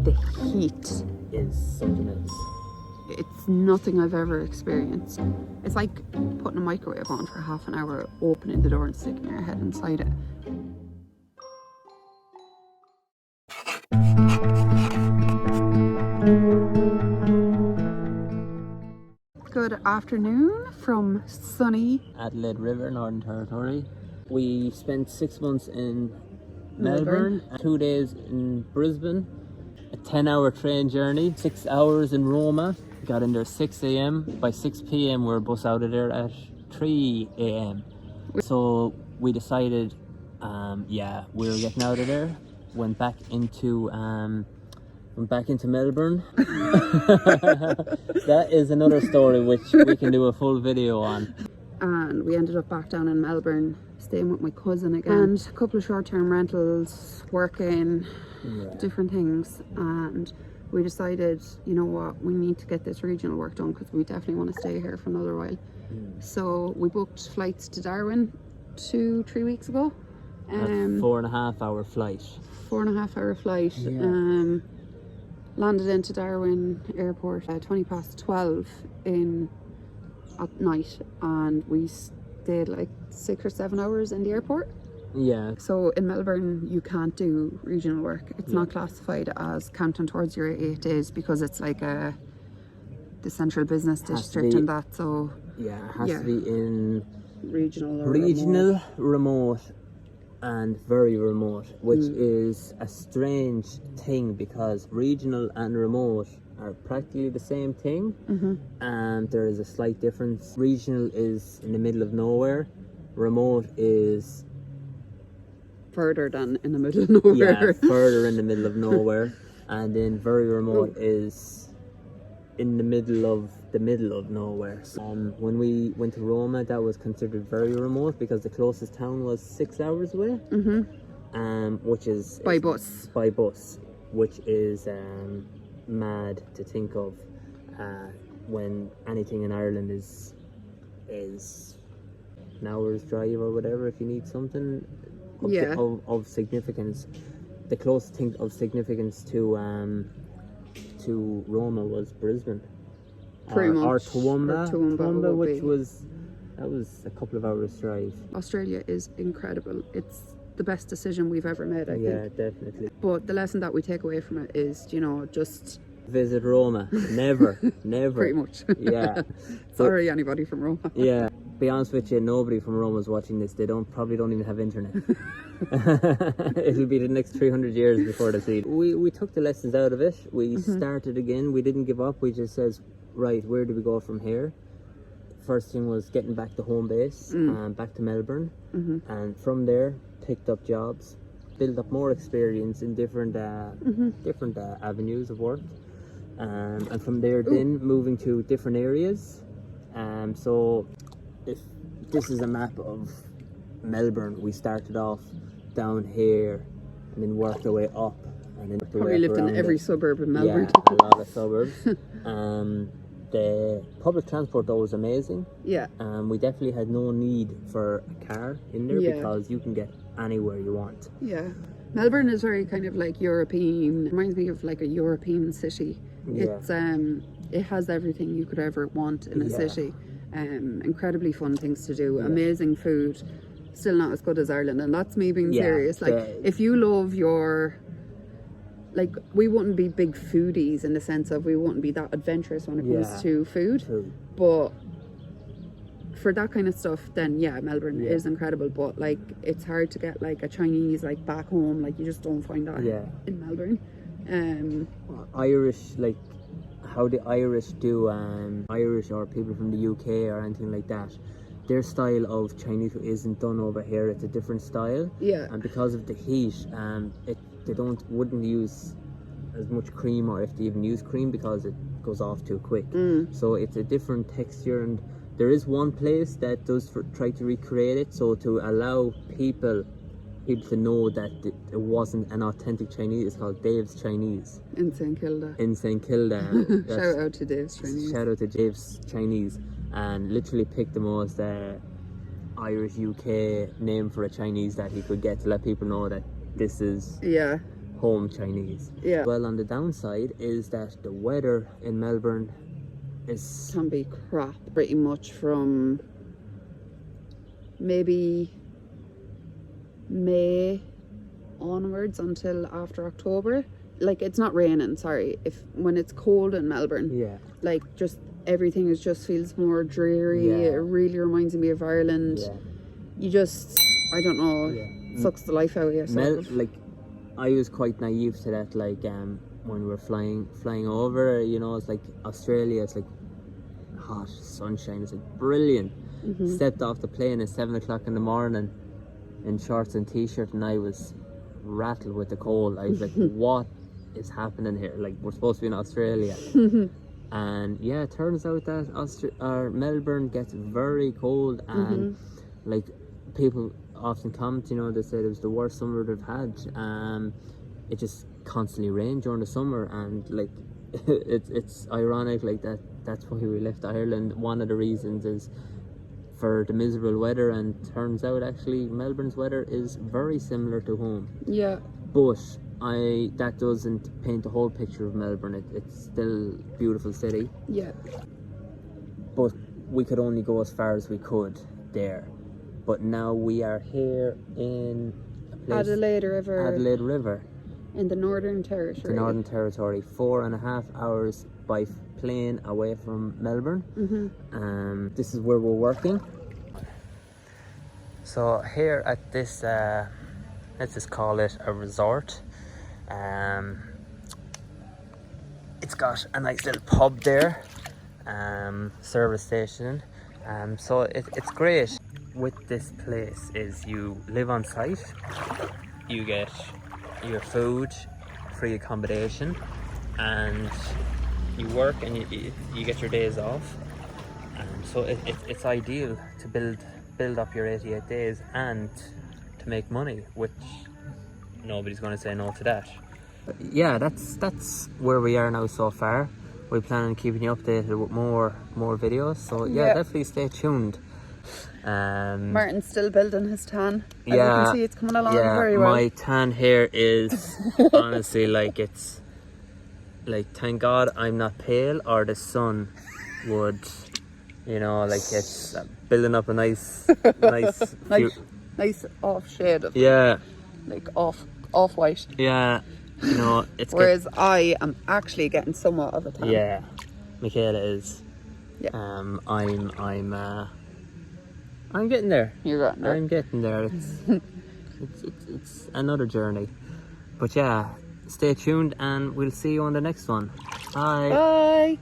the heat is something else. it's nothing I've ever experienced. It's like putting a microwave on for half an hour, opening the door and sticking your head inside it. Good afternoon from sunny Adelaide River, Northern Territory. We spent 6 months in Melbourne, 2 days in Brisbane, a 10-hour train journey, 6 hours in Roma. Got in there 6 a.m. By 6 p.m. we were bus out of there at 3 a.m. So we decided, we were getting out of there. Went back into Melbourne. That is another story which we can do a full video on. And we ended up back down in Melbourne, staying with my cousin again, and a couple of short-term rentals, working, different things. And we decided, you know what, we need to get this regional work done because we definitely want to stay here for another while. So we booked flights to Darwin 2-3 weeks ago. 4.5 hour flight. 4.5 hour flight. Landed into Darwin airport at 12 at night, and we stayed like 6 or 7 hours in the airport. So in Melbourne you can't do regional work. It's not classified as counting towards your 8 days because it's like the central business district and that. So it has to be in regional, remote and very remote, which is a strange thing because regional and remote are practically the same thing, and there is a slight difference. Regional is in the middle of nowhere, remote is further than in the middle of nowhere. Further in the middle of nowhere. And then very remote is in the middle of nowhere. When we went to Roma, that was considered very remote because the closest town was 6 hours away, which is by bus, which is mad to think of when anything in Ireland is an hour's drive or whatever if you need something of significance. The closest thing of significance to Roma was Brisbane, or Toowoomba, which was a couple of hours drive. Australia is incredible. It's the best decision we've ever made, I think. Yeah, definitely. But the lesson that we take away from it is, just visit Roma. Never. Pretty much. Yeah. Sorry, anybody from Roma. Yeah. Be honest with you, nobody from Roma is watching this. They probably don't even have internet. It'll be the next 300 years before they see it. We took the lessons out of it. We started again. We didn't give up. We just says, right, where do we go from here? First thing was getting back to home base, back to Melbourne, and from there picked up jobs, built up more experience in different avenues of work, and from there then moving to different areas. So if this is a map of Melbourne, we started off down here and then worked our way up, and then probably lived in every suburb in Melbourne. Yeah, a lot of suburbs. The public transport though was amazing. We definitely had no need for a car in there because you can get anywhere you want. Melbourne is very kind of like European. It reminds me of like a European city. It's it has everything you could ever want in a city. Incredibly fun things to do, amazing food, still not as good as Ireland, and that's me being serious. Like if you love we wouldn't be big foodies in the sense of we wouldn't be that adventurous when it comes to food. But for that kind of stuff, then Melbourne is incredible. But like it's hard to get like a Chinese like back home. Like you just don't find that in Melbourne. Irish, like how the Irish do Irish or people from the UK or anything like that, their style of Chinese isn't done over here. It's a different style, and because of the heat, they wouldn't use as much cream, or if they even use cream, because it goes off too quick. So it's a different texture, and there is one place that does try to recreate it, so to allow people to know that it wasn't an authentic Chinese. It's called Dave's Chinese in St Kilda. Shout out to Dave's Chinese. Shout out to Dave's Chinese, and literally picked the most Irish UK name for a Chinese that he could get to let people know that this is home Chinese. Yeah. Well, on the downside is that the weather in Melbourne can be crap pretty much from maybe May onwards until after October. Like, it's not raining, sorry, when it's cold in Melbourne. Yeah. Like, just everything just feels more dreary. Yeah. It really reminds me of Ireland. Yeah. You just, I don't know, sucks the life out of you. Like, I was quite naive to that, like, when we were flying over, you know, it's like Australia, it's like hot, sunshine, it's like brilliant. Stepped off the plane at 7 o'clock in the morning in shorts and t-shirt, and I was rattled with the cold. I was like, what is happening here? Like, we're supposed to be in Australia. And yeah, it turns out that Melbourne gets very cold, and like, people often comment, you know, they said it was the worst summer they've had. It just constantly rained during the summer, and like it's ironic, like that's why we left Ireland. One of the reasons is for the miserable weather, and turns out actually Melbourne's weather is very similar to home. Yeah. But that doesn't paint the whole picture of Melbourne. It's still a beautiful city. Yeah. But we could only go as far as we could there. But now we are here in a place, Adelaide River. In the Northern Territory. The Northern Territory. 4.5 hours by plane away from Melbourne. This is where we're working. So here at this, let's just call it a resort. It's got a nice little pub there, service station. So it's great with this place is you live on site, you get your food, free accommodation, and you work and you get your days off. So it's ideal to build up your 88 days and to make money, which nobody's going to say no to that. But yeah, that's where we are now so far. We plan on keeping you updated with more videos, so yeah, definitely stay tuned. Martin's still building his tan. As you Yeah, can see, it's coming along very well. My tan hair is honestly like, it's like, thank God I'm not pale, or the sun would, you know, like, it's building up a nice off shade of, like off white. Yeah, you know, it's whereas I am actually getting somewhat of a tan. Yeah, Michaela is. Yeah. I'm getting there. You're getting there. I'm getting there. It's another journey. But yeah, stay tuned and we'll see you on the next one. Bye. Bye.